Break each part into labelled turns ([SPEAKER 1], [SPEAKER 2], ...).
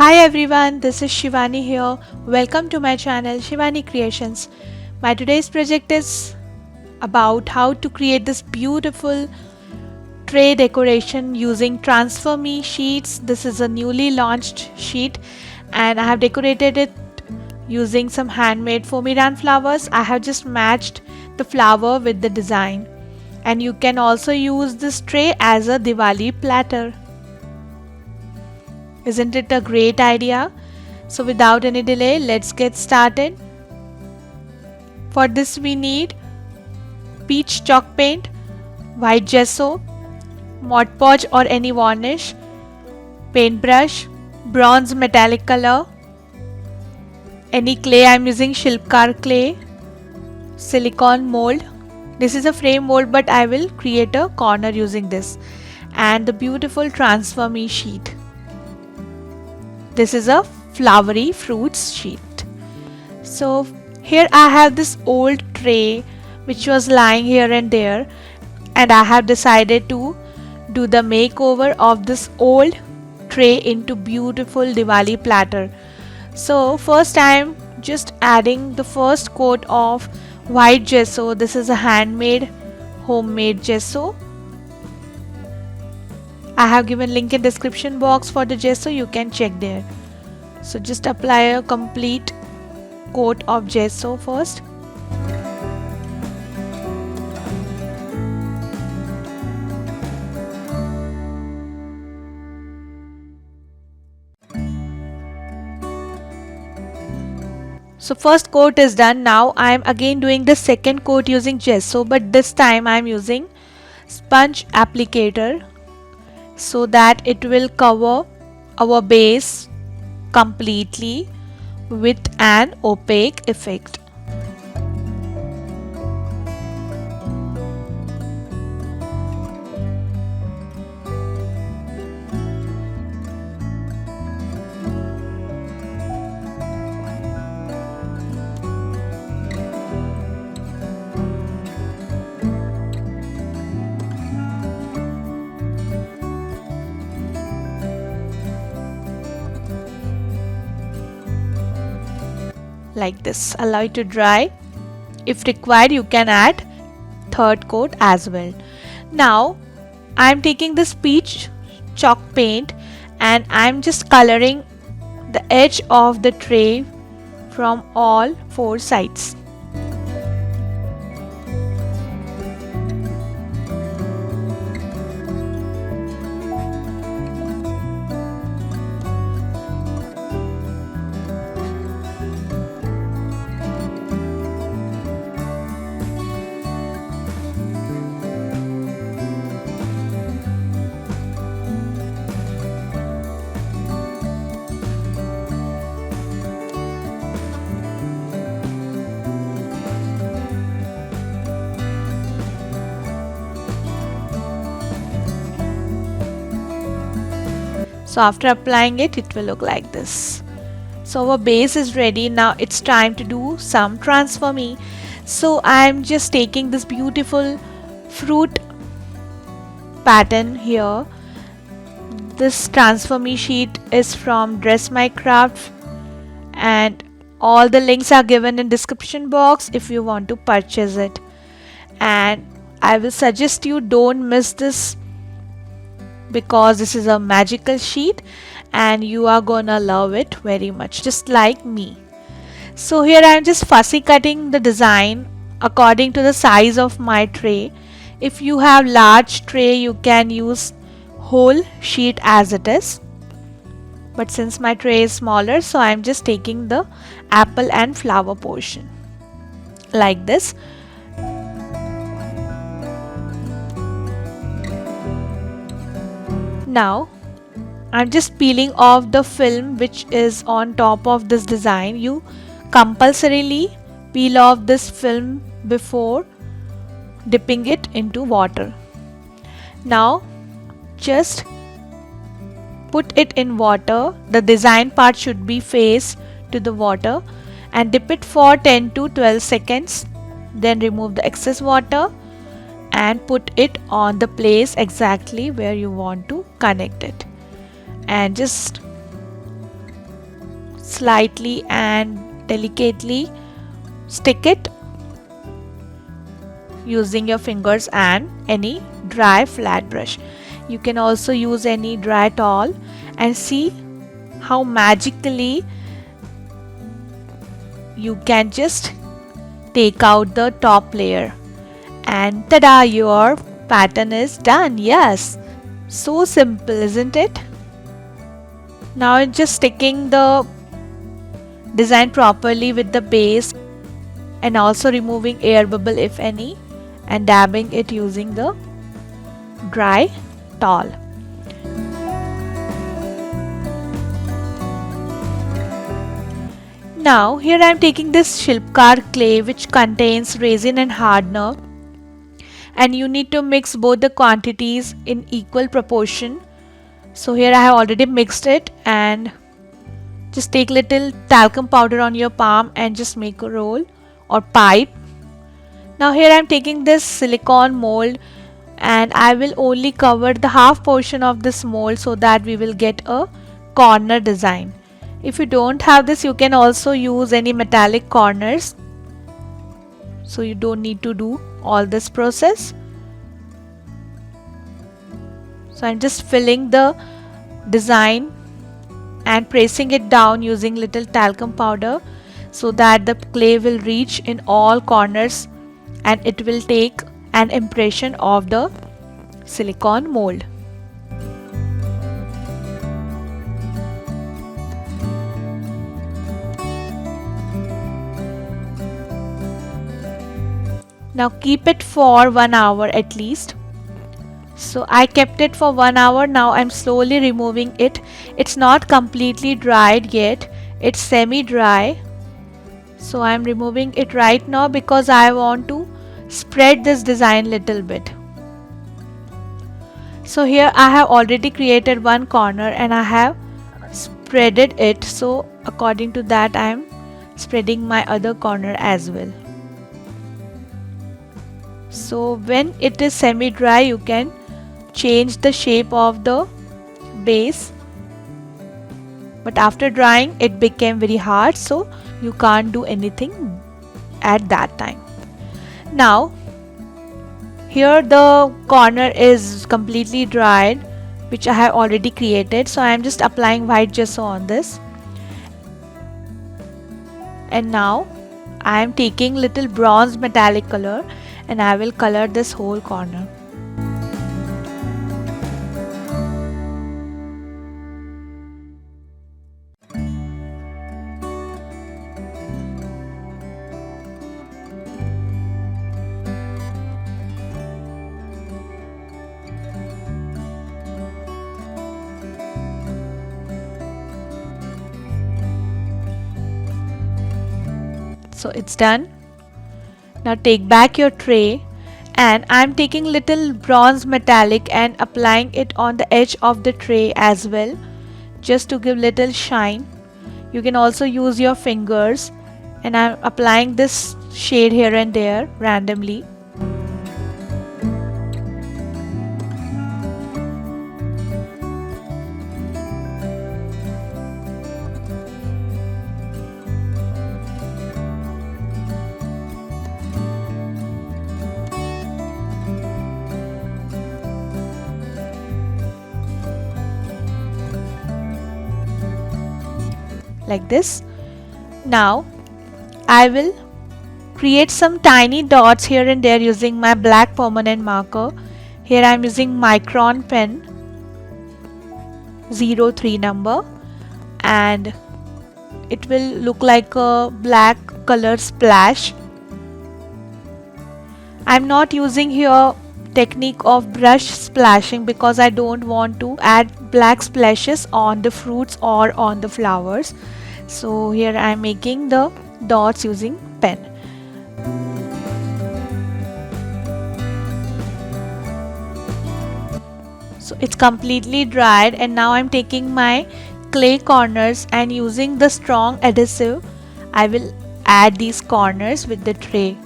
[SPEAKER 1] Hi everyone, this is Shivani here. Welcome to my channel Shivani Creations. My today's project is about how to create this beautiful tray decoration using Transfer Me sheets. This is a newly launched sheet and I have decorated it using some handmade foamy flowers. I have just matched the flower with the design, and you can also use this tray as a Diwali platter. Isn't it a great idea? So without any delay, let's get started. For this we need peach chalk paint, white gesso, Mod Podge or any varnish, paintbrush, bronze metallic color, any clay. I'm using Shilpkar clay, silicone mold. This is a frame mold, but I will create a corner using this, and the beautiful Transfer Me sheet. This is a flowery fruits sheet. So here I have this old tray which was lying here and there, and I have decided to do the makeover of this old tray into beautiful Diwali platter. So first I am just adding the first coat of white gesso. This is a handmade homemade gesso. I have given link in description box for the gesso, you can check there. So just apply a complete coat of gesso first. So first coat is done. Now I am again doing the second coat using gesso, but this time I am using sponge applicator so that it will cover our base completely with an opaque effect. Like this, allow it to dry. If required, you can add third coat as well. Now I am taking this peach chalk paint and I am just coloring the edge of the tray from all four sides. So after applying it, it will look like this. So our base is ready. Now it's time to do some Transfer Me. So I'm just taking this beautiful fruit pattern here. This Transfer Me sheet is from Dress My Craft, and all the links are given in description box if you want to purchase it. And I will suggest you don't miss this, because this is a magical sheet and you are gonna love it very much, just like me. So here I am just fussy cutting the design according to the size of my tray. If you have large tray, you can use whole sheet as it is, but since my tray is smaller, so I am just taking the apple and flower portion like this. Now I'm just peeling off the film which is on top of this design. You compulsorily peel off this film before dipping it into water. Now just put it in water. The design part should be face to the water, and dip it for 10 to 12 seconds. Then remove the excess water and put it on the place exactly where you want to connect it, and just slightly and delicately stick it using your fingers and any dry flat brush. You can also use any dry towel and see how magically you can just take out the top layer, and tada, your pattern is done. Yes, so simple, isn't it? Now it's just sticking the design properly with the base and also removing air bubble if any, and dabbing it using the dry towel. Now here I am taking this Shilpkar clay which contains resin and hardener, and you need to mix both the quantities in equal proportion. So here I have already mixed it, and just take little talcum powder on your palm and just make a roll or pipe. Now here I am taking this silicone mold, and I will only cover the half portion of this mold so that we will get a corner design. If you don't have this, you can also use any metallic corners, so you don't need to do all this process. So I'm just filling the design and pressing it down using little talcum powder so that the clay will reach in all corners and it will take an impression of the silicone mold. Now keep it for 1 hour at least. So I kept it for 1 hour. Now I'm slowly removing it. It's not completely dried yet, it's semi-dry. So I'm removing it right now because I want to spread this design little bit. So here I have already created one corner and I have spreaded it. So according to that I am spreading my other corner as well. So when it is semi-dry, you can change the shape of the base, but after drying it became very hard, so you can't do anything at that time. Now here the corner is completely dried, which I have already created, so I am just applying white gesso on this, and now I am taking little bronze metallic color and I will color this whole corner. So it's done. Now take back your tray, and I'm taking little bronze metallic and applying it on the edge of the tray as well, just to give little shine. You can also use your fingers, and I'm applying this shade here and there randomly. Like this. Now I will create some tiny dots here and there using my black permanent marker. Here I am using Micron pen 03 number, and it will look like a black color splash. I am not using here technique of brush splashing because I don't want to add black splashes on the fruits or on the flowers. So here I am making the dots using pen. So it's completely dried, and now I'm taking my clay corners and using the strong adhesive I will add these corners with the tray.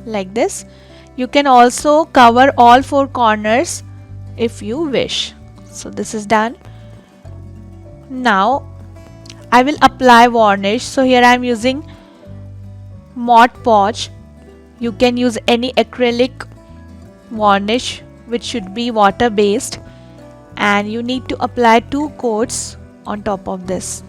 [SPEAKER 1] like this. You can also cover all 4 corners if you wish. So this is done. Now I will apply varnish. So here I am using Mod Podge. You can use any acrylic varnish which should be water based, and you need to apply 2 coats on top of this.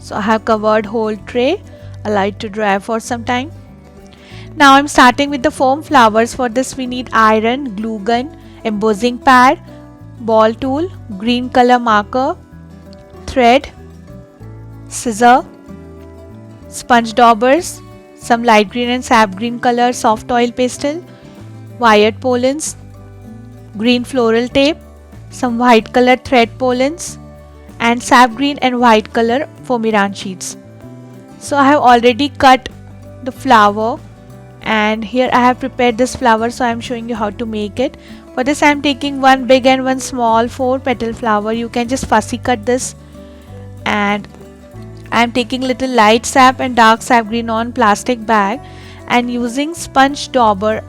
[SPEAKER 1] So I have covered whole tray, allow it to dry for some time. Now I'm starting with the foam flowers. For this we need iron, glue gun, embossing pad, ball tool, green color marker, thread, scissor, sponge daubers, some light green and sap green color soft oil pastel, wired pollens, green floral tape, some white color thread pollens, and sap green and white color Formiran sheets. So I have already cut the flower, and here I have prepared this flower, so I am showing you how to make it. For this I am taking one big and one small 4 petal flower. You can just fussy cut this, and I am taking little light sap and dark sap green on plastic bag and using sponge dauber.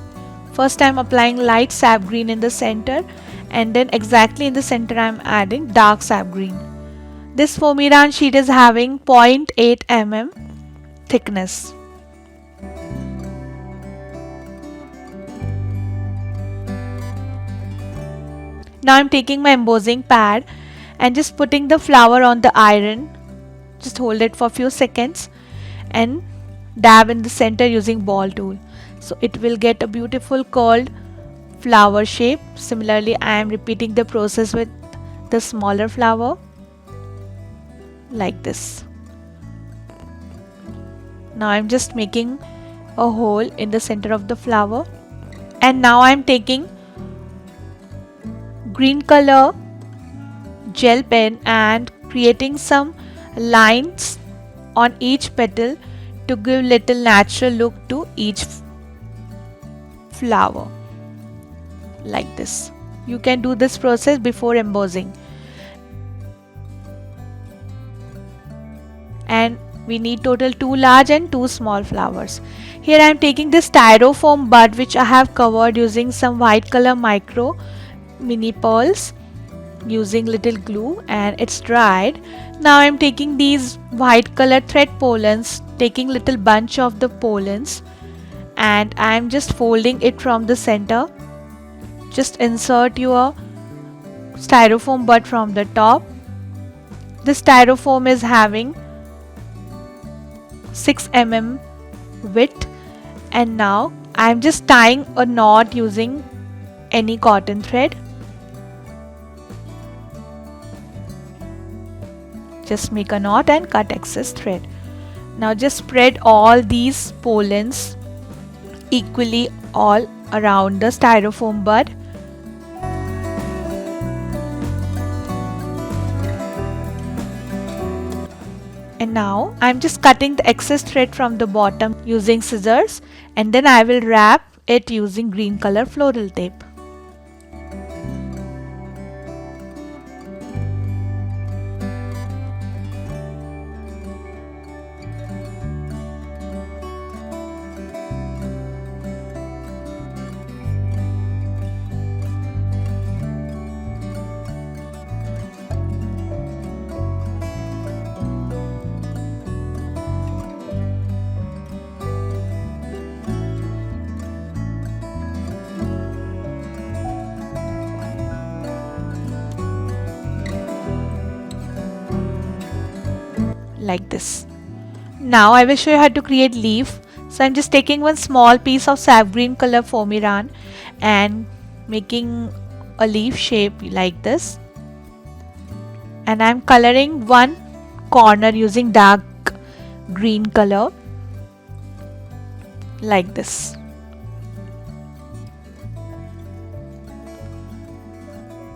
[SPEAKER 1] First I am applying light sap green in the center, and then exactly in the center I am adding dark sap green. This Formiran sheet is having 0.8 mm thickness. Now I'm taking my embossing pad and just putting the flower on the iron. Just hold it for a few seconds and dab in the center using ball tool. So it will get a beautiful curled flower shape. Similarly, I am repeating the process with the smaller flower, like this. Now I'm just making a hole in the center of the flower, and now I'm taking green color gel pen and creating some lines on each petal to give little natural look to each flower, like this. You can do this process before embossing. And we need total 2 large and 2 small flowers. Here I am taking this styrofoam bud which I have covered using some white color micro mini pearls using little glue, and it's dried. Now I am taking these white color thread pollens, taking little bunch of the pollens, and I am just folding it from the center. Just insert your styrofoam bud from the top. The styrofoam is having 6 mm width, and now I am just tying a knot using any cotton thread. Just make a knot and cut excess thread. Now just spread all these pollens equally all around the styrofoam bud. And now I'm just cutting the excess thread from the bottom using scissors, and then I will wrap it using green color floral tape. Like this. Now I will show you how to create leaf. So I'm just taking one small piece of sap green color Formiran and making a leaf shape like this, and I'm coloring one corner using dark green color like this.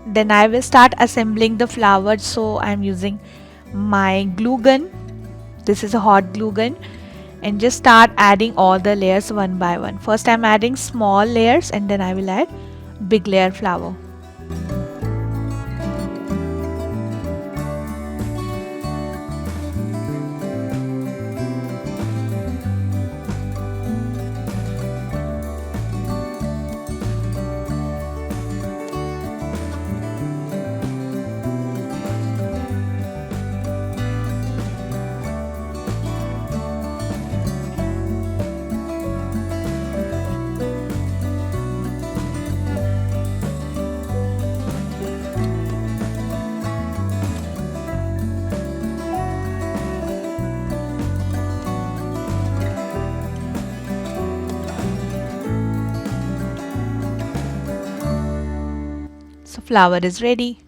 [SPEAKER 1] Then I will start assembling the flowers. So I'm using my glue gun. This is a hot glue gun, and just start adding all the layers one by one. First I'm adding small layers, and then I will add big layer flower. So flower is ready.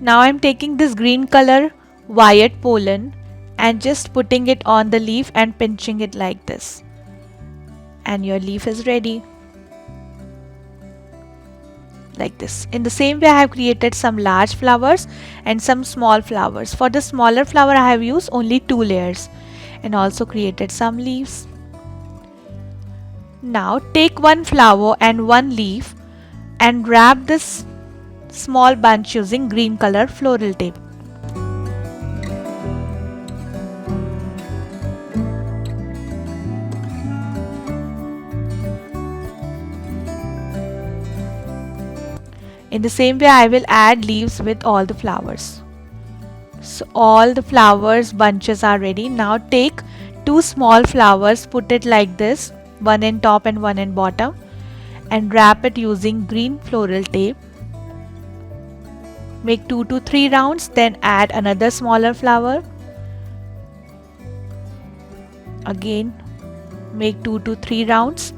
[SPEAKER 1] Now I'm taking this green color wire pollen and just putting it on the leaf and pinching it like this. And your leaf is ready. Like this. In the same way, I have created some large flowers and some small flowers. For the smaller flower, I have used only 2 layers and also created some leaves. Now take one flower and one leaf and wrap this small bunch using green color floral tape. In the same way, I will add leaves with all the flowers. So all the flowers bunches are ready. Now take 2 small flowers, put it like this, one in top and one in bottom, and wrap it using green floral tape. Make 2 to 3 rounds, then add another smaller flower. Again make 2 to 3 rounds,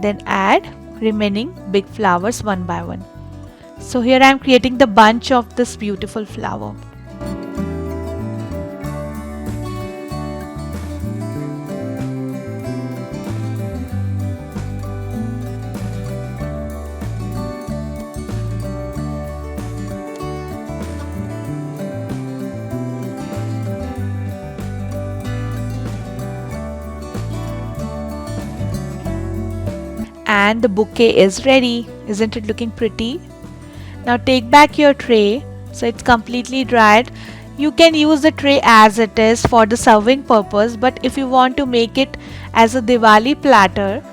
[SPEAKER 1] then add remaining big flowers one by one. So here I am creating the bunch of this beautiful flower. And the bouquet is ready. Isn't it looking pretty? Now take back your tray. So it's completely dried. You can use the tray as it is for the serving purpose, but if you want to make it as a Diwali platter,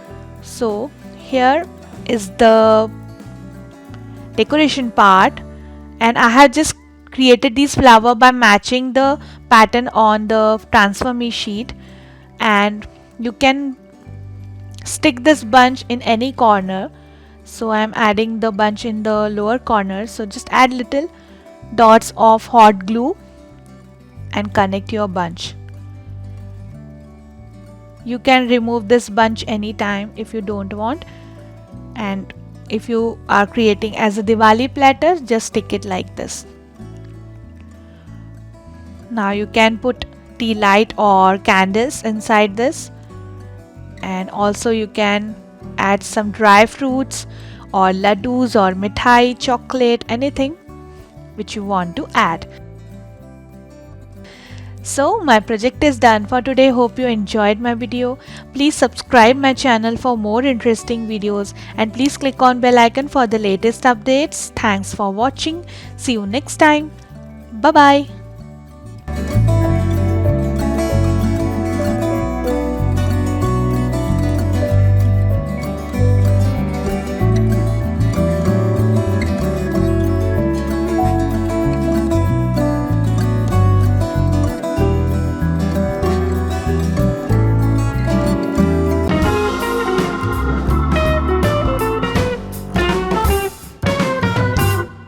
[SPEAKER 1] so here is the decoration part, and I have just created these flower by matching the pattern on the transfer me sheet, and you can stick this bunch in any corner. So I am adding the bunch in the lower corner. So just add little dots of hot glue and connect your bunch. You can remove this bunch anytime if you don't want, and if you are creating as a Diwali platter, just stick it like this. Now you can put tea light or candles inside this, and also you can add some dry fruits or laddus or mithai, chocolate, anything which you want to add. So my project is done for today. Hope you enjoyed my video. Please subscribe my channel for more interesting videos, and please click on bell icon for the latest updates. Thanks for watching. See you next time. Bye bye.